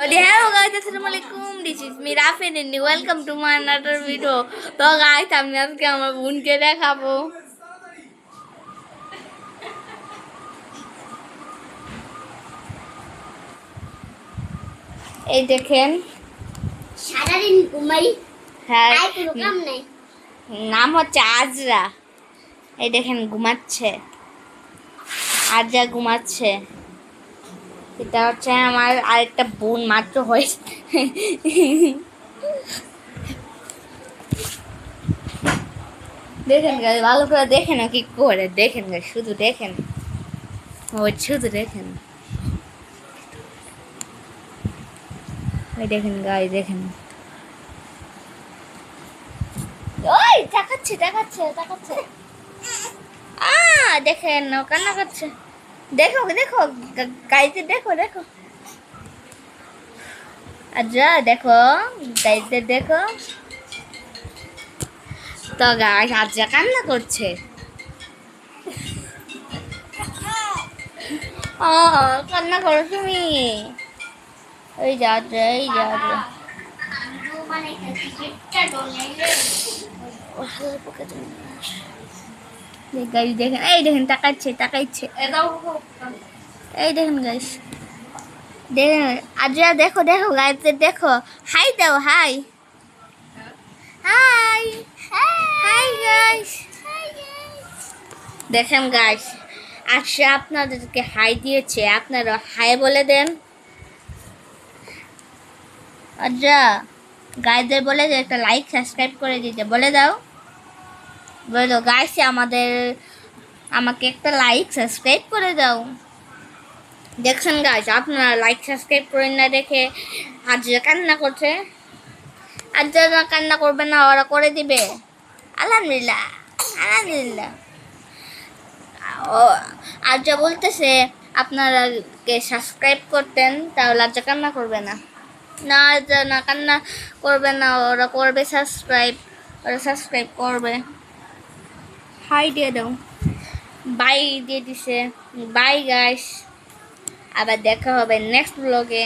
Hello guys, Assalamualaikum. This is me Rafin and welcome to my another video. তো guys, আমি আজকে আমার বোনকে দেখাবো। এই দেখেন সারাদিন ঘুমাই, হ্যাঁ আর কোনো কাম নাই। নাম হচ্ছে আজরা। এই দেখেন ঘুমাচ্ছে, আজরা ঘুমাচ্ছে। এটা হচ্ছে আমার আরেকটা বোন মাত্র হয়েছে। দেখেন গাইস, ভালো করে দেখেন কি করে, দেখেন গাইস, শুধু দেখেন, ওই শুধু দেখেন, ওই দেখেন গাইস, দেখেন, ওই তাকাচ্ছে তাকাচ্ছে তাকাচ্ছে, দেখেন ও কান্না করছে। দেখো দেখো গাইতে, দেখো দেখো আচ্ছা, দেখো গাইতে, দেখো তো গাইস আজরা কান্না করছে। কান্না করো তুমি, এই যা এই যা গাইস দেখেন, এই দেখেন তাকাচ্ছে তাকাইছে, এই দেখেন গাইস, দেখেন আজরা, দেখো দেখো গাইতে, দেখো হাই দাও, হাই হাই হাই গাইস, দেখেন গাইস আজরা আপনাদেরকে হাই দিয়েছে, আপনারা হাই বলে দেন। আজরা গাইদের বলে যে একটা লাইক সাবস্ক্রাইব করে দিতে, বলে দাও, বলে দাও গাইস আমাকে একটা লাইক সাবস্ক্রাইব করে দাও। দেখছেন গাইস, আপনারা লাইক সাবস্ক্রাইব করে না দেখে আজরা কান্না করছে। আজরা কান্না করবে না, ওরা করে দিবে। আলহামদুলিল্লাহ আলহামদুলিল্লাহ। ও আজরা বলতেছে আপনারাকে সাবস্ক্রাইব করতেন, তাহলে আজরা কান্না করবে না। না আজরা না কান্না করবে না, ওরা করবে সাবস্ক্রাইব, ওরা সাবস্ক্রাইব করবে। হাই দিয়ে দাও, বাই দিয়ে দিছে, বাই গাইস, আবার দেখা হবে নেক্সট ব্লগে।